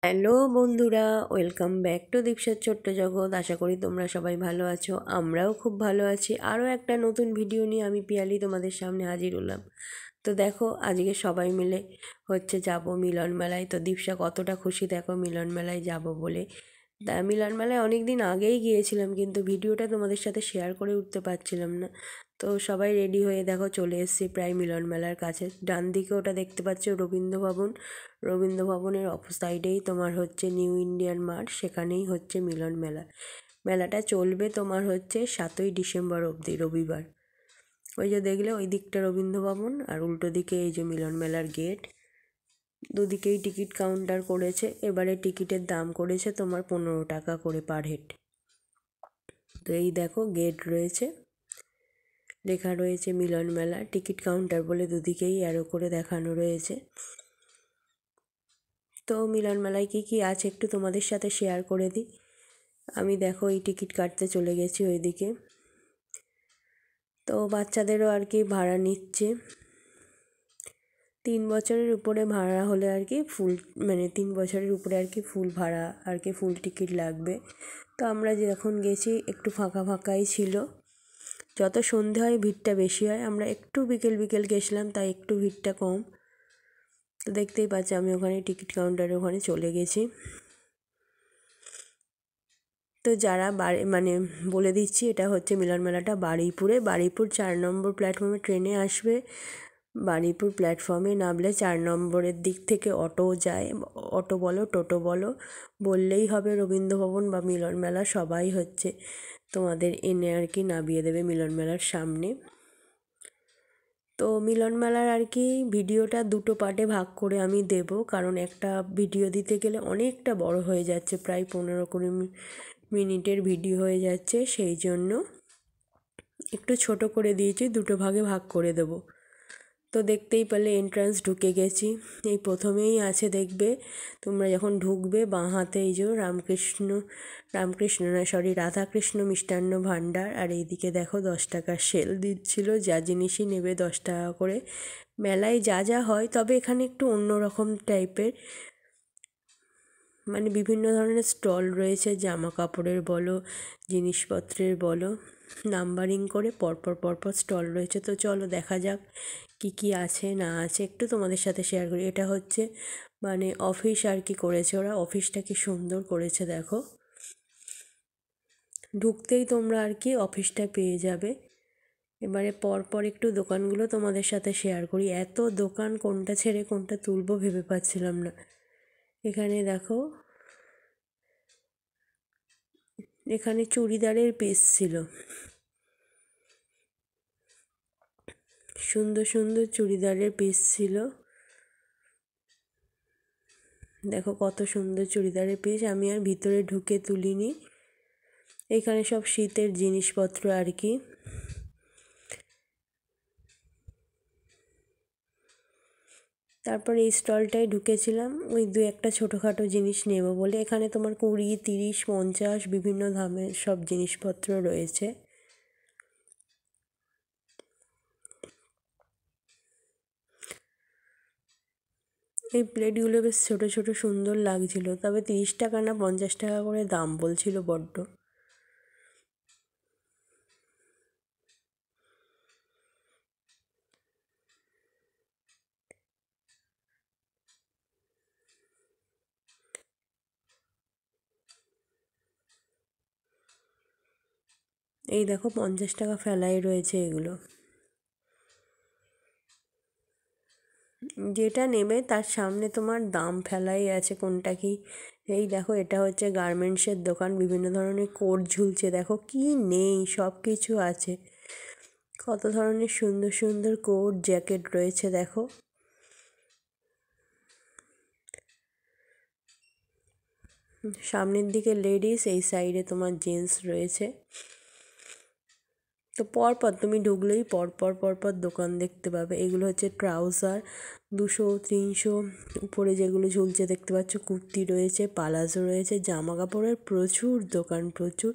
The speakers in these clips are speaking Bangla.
হ্যালো বন্ধুরা, ওয়েলকাম ব্যাক টু দীপসার ছোট্ট জগৎ। আশা করি তোমরা সবাই ভালো আছো, আমরাও খুব ভালো আছি। আরও একটা নতুন ভিডিও নিয়ে আমি পিয়ালি তোমাদের সামনে হাজির হলাম। তো দেখো, আজকে সবাই মিলে যাব মিলন মেলায়। তো দীপসা কতটা খুশি দেখো মিলন মেলায় যাব বলে। মিলন মেলায় অনেক দিন আগেই গিয়েছিলাম, কিন্তু ভিডিওটা তোমাদের সাথে শেয়ার করে উঠতে পারছিলাম না। তো সবাই রেডি হয়ে দেখো চলে এসেছি প্রায় মিলন মেলার কাছে। ডান দিকে ওটা দেখতে পাচ্ছ রবীন্দ্র ভবন। রবীন্দ্র ভবনের সাইডেই তোমার নিউ ইন্ডিয়ান মার্ট, সেখানেই মিলন মেলা। মেলাটা চলবে তোমার 7ই ডিসেম্বর অবধি, রবিবার। ওই যে দেখলে ওই দিকটা রবীন্দ্র ভবন, আর উল্টো দিকে এই যে মিলন মেলার গেট। দুদিকেই টিকিট কাউন্টার করেছে। এবারে টিকিটের দাম করেছে তোমার 15 টাকা করে পার হেড। তো এই দেখো গেট রয়েছে, লেখা রয়েছে মিলন মেলা টিকিট কাউন্টার বলে, দুদিকেই অ্যারো করে দেখানো রয়েছে। তো মিলন মেলায় কী আছে একটু তোমাদের সাথে শেয়ার করে দিই। আমি দেখো এই টিকিট কাটতে চলে গেছি ওইদিকে। তো বাচ্চাদেরও আর কি ভাড়া নিচ্ছে। 3 বছরের উপরে ভাড়া হলে আর কি ফুল, মানে 3 বছরের উপরে আর কি ফুল ভাড়া, আর কি ফুল টিকিট লাগবে। তো আমরা যখন গেছি একটু ফাঁকা ফাঁকাই ছিল। যত সন্ধে হয় ভিড়টা বেশি হয়, আমরা একটু বিকেল বিকেল গেছিলাম তাই একটু ভিড়টা কম। তো দেখতেই পাচ্ছি আমি ওখানে টিকিট কাউন্টারে ওখানে চলে গেছি। তো যারা মানে বলে দিচ্ছি, এটা মিলন মেলাটা বারুইপুর 4 নম্বর প্ল্যাটফর্মে ট্রেনে আসবে। বারুইপুর প্ল্যাটফর্মে নামলে 4 নম্বরের দিক থেকে অটো যায়, অটো বলো টোটো বলো, বললেই হবে রবীন্দ্র ভবন বা মিলন মেলা, সবাই তোমাদের এনে আর কি নামিয়ে দেবে মিলন মেলার সামনে। তো মিলন মেলার আর কি ভিডিওটা দুটো পার্টে ভাগ করে আমি দেব, কারণ একটা ভিডিও দিতে গেলে অনেকটা বড় হয়ে যাচ্ছে, প্রায় 15-20 মিনিটের ভিডিও হয়ে যাচ্ছে। সেই জন্য একটু ছোট করে দিয়েছি, দুটো ভাগে ভাগ করে দেব। তো দেখতেই পেলে এন্ট্রান্স ঢুকে গেছি। এই প্রথমেই আছে দেখবে, তোমরা যখন ঢুকবে বাঁ হাতে এই যে রামকৃষ্ণ না সরি রাধাকৃষ্ণ মিষ্টান্ন ভাণ্ডার, আর এইদিকে দেখো 10 টাকার সেল দিচ্ছিল, যা জিনিসই নেবে 10 টাকা করে। মেলায় যা যা হয়, তবে এখানে একটু অন্যরকম টাইপের, মানে বিভিন্ন ধরনের স্টল রয়েছে, জামা কাপড়ের বলো জিনিসপত্রের বলো, নাম্বারিং করে পরপর স্টল রয়েছে। তো চলো দেখা যাক কি আছে না আছে, একটু তোমাদের সাথে শেয়ার করি। এটা মানে অফিস আর কি করেছে ওরা, অফিসটা কি সুন্দর করেছে দেখো। ঢুকতেই তোমরা আর কি অফিসটা পেয়ে যাবে। এবারে পরপর একটু দোকানগুলো তোমাদের সাথে শেয়ার করি। এত দোকান, কোনটা ছেড়ে কোনটা তুলবো ভেবে পাচ্ছিলাম না। এখানে দেখো, এখানে চুড়িদারের পিস ছিল, সুন্দর সুন্দর চুড়িদারের পিস ছিল। দেখো কত সুন্দর চুড়িদারের পিস, আমি আর ভিতরে ঢুকে তুলিনি। এখানে সব শীতের জিনিসপত্র আর কি। তারপর এই স্টলটায় ঢুকেছিলাম ওই 2-1 ছোটোখাটো জিনিস নেব বলে। এখানে তোমার 20, 30, 50 বিভিন্ন দামের সব জিনিসপত্র রয়েছে। এই প্লেটগুলো বেশ ছোট ছোট সুন্দর লাগছিল, তবে 30 টাকা না 50 টাকা করে দাম বলছিল বড্ড। এই দেখো 50 টাকা ফেলাই রয়েছে এগুলো। যেটা নেবে তার সামনে তোমার দাম ফেলাই আছে, কোনটা কি। এই দেখো এটা গার্মেন্টসের দোকান, বিভিন্ন ধরনের কোট ঝুলছে, দেখো কি নেই সব কিছু আছে। কত ধরনের সুন্দর সুন্দর কোট জ্যাকেট রয়েছে দেখো। সামনের দিকে লেডিস, এই সাইডে তোমার জেন্টস রয়েছে। তো পরপর তুমি ঢুকলেই পরপর দোকান দেখতে পাবে। এগুলো ট্রাউজার 200-300, উপরে যেগুলো ঝুলছে দেখতে পাচ্ছ কুর্তি রয়েছে, পালাজো রয়েছে, জামা কাপড়ের প্রচুর দোকান, প্রচুর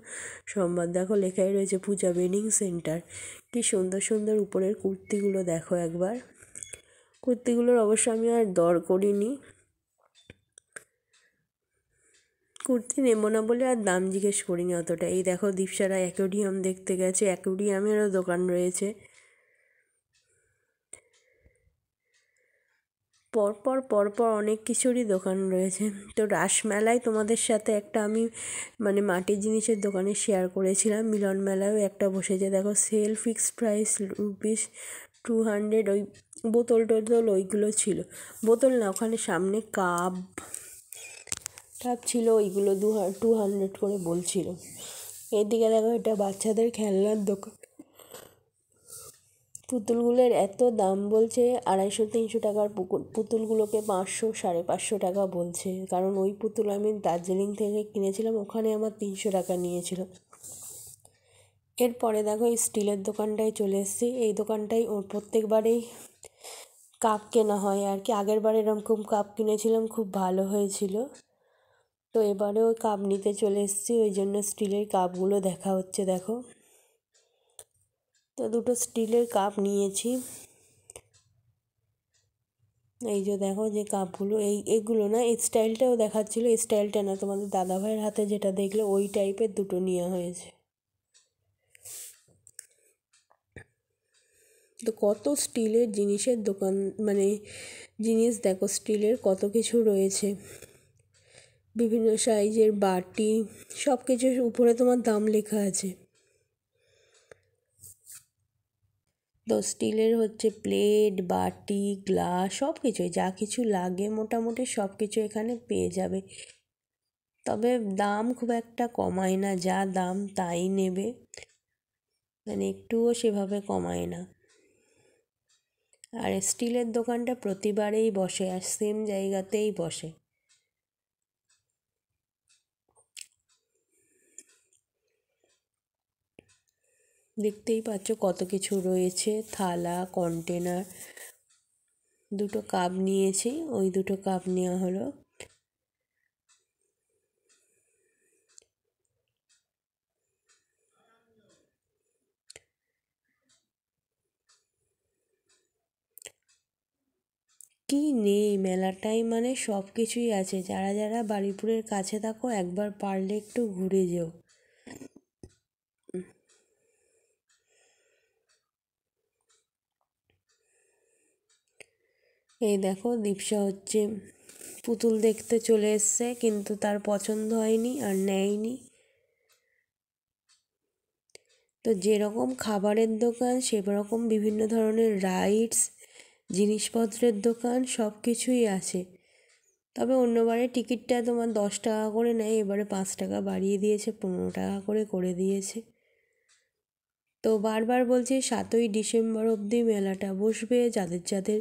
সম্ভার। দেখো লেখাই রয়েছে পূজা ওয়েডিং সেন্টার। কি সুন্দর সুন্দর উপরের কুর্তিগুলো দেখো একবার। কুর্তিগুলোর অবশ্য আমি আর দর করিনি। কুর্তি নেবো না বলে আর দাম জিজ্ঞেস করিনি অতটা। এই দেখো দীপসারা অ্যাকোয়ারিয়াম দেখতে গেছে, অ্যাকোয়ারিয়ামেরও দোকান রয়েছে। পরপর পরপর অনেক কিছুরই দোকান রয়েছে। তো রাসমেলায় তোমাদের সাথে একটা আমি মানে মাটির জিনিসের দোকানে শেয়ার করেছিলাম, মিলন মেলায়ও একটা বসেছে। দেখো সেল ফিক্সড প্রাইস ₹200। ওই বোতল টোতল ওইগুলো ছিল, বোতল না, ওখানে সামনে কাপ টাপ ছিল, ওইগুলো 200 করে বলছিল। এদিকে দেখো এটা বাচ্চাদের খেলনার দোকান, পুতুলগুলোর এত দাম বলছে, 250-300 টাকার পুতুলগুলোকে 500 550 টাকা বলছে। কারণ ওই পুতুল আমি দার্জিলিং থেকে কিনেছিলাম, ওখানে আমার 300 টাকা নিয়েছিল। এরপরে দেখো এই স্টিলের দোকানটায় চলে এসেছি। এই দোকানটায় ওর প্রত্যেকবারেই কাপ কেনা হয় আর কি। আগের বার এরকম কাপ কিনেছিলাম, খুব ভালো হয়েছিল। তো এবারেও কাপ নিতে চলে এসেছি, ওই জন্য স্টিলের কাপগুলো দেখা হচ্ছে। দেখো তো দুটো স্টিলের কাপ নিয়েছি। এই যে দেখো যে কাপগুলো, এইগুলো না, এই স্টাইলটাও দেখাচ্ছিলো, এই স্টাইলটা না, তোমাদের দাদাভাইয়ের হাতে যেটা দেখলে ওই টাইপের দুটো নেওয়া হয়েছে। তো কত স্টিলের জিনিসের দোকান, মানে জিনিস দেখো স্টিলের কত কিছু রয়েছে, বিভিন্ন সাইজের বাটি, সব কিছুর উপরে তোমার দাম লেখা আছে। তো স্টিলের হচ্ছে প্লেট, বাটি, গ্লাস, সব কিছুই যা কিছু লাগে মোটামুটি সব কিছু এখানে পেয়ে যাবে। তবে দাম খুব একটা কমায় না, যা দাম তাই নেবে, মানে একটুও সেভাবে কমায় না। আর স্টিলের দোকানটা প্রতিবারেই বসে আর সেম জায়গাতেই বসে। দেখতেই পাচ্ছ কত কিছু রয়েছে, থালা, কন্টেনার। দুটো কাপ নিয়েছি, ওই দুটো কাপ নেওয়া হলো। কি নেই মেলাটাই, মানে সব কিছুই আছে। যারা যারা বারুইপুরের কাছে থাকো একবার পারলে একটু ঘুরে যেও। এই দেখো দীপসা হচ্ছে পুতুল দেখতে চলে এসছে, কিন্তু তার পছন্দ হয়নি আর নেয়নি। তো যেরকম খাবারের দোকান সেরকম বিভিন্ন ধরনের রাইডস, জিনিসপত্রের দোকান, সব কিছুই আছে। তবে অন্যবারে টিকিটটা তোমার 10 টাকা করে নেয়, এবারে 5 টাকা বাড়িয়ে দিয়েছে, 15 টাকা করে দিয়েছে। তো বারবার বলছি 7ই ডিসেম্বর অবধি মেলাটা বসবে, যাদের যাদের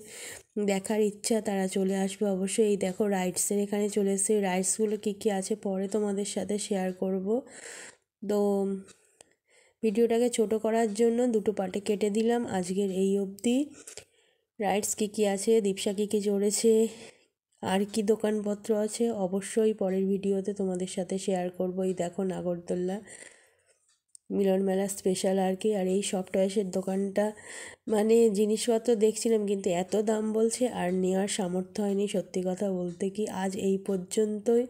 দেখার ইচ্ছা তারা চলে আসবে অবশ্যই। এই দেখো রাইডসের এখানে চলে এসেছে, রাইডসগুলো কী কী আছে পরে তোমাদের সাথে শেয়ার করব। তো ভিডিওটাকে ছোট করার জন্য দুটো পার্টে কেটে দিলাম। আজকের এই অবধি রাইডস কী কী আছে, দীপসা কী কী চড়েছে, আর কি দোকানপত্র আছে অবশ্যই পরের ভিডিওতে তোমাদের সাথে শেয়ার করব। এই দেখো নাগরদোল্লা, মিলন মেলা স্পেশাল আর কি। আর এই সফট টয়েসের দোকানটা, মানে জিনিসপত্র দেখছিলাম কিন্তু এত দাম বলছে আর নেওয়ার সামর্থ্য হয়নি। সত্যি কথা বলতে কি আজ এই পর্যন্তই।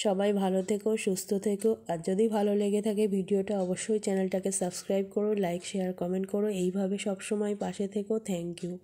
সবাই ভালো থেকো, সুস্থ থেকো। আর যদি ভালো লেগে থাকে ভিডিওটা অবশ্যই চ্যানেলটাকে সাবস্ক্রাইব করো, লাইক শেয়ার কমেন্ট করো। এইভাবে সব সময় পাশে থেকো। Thank you.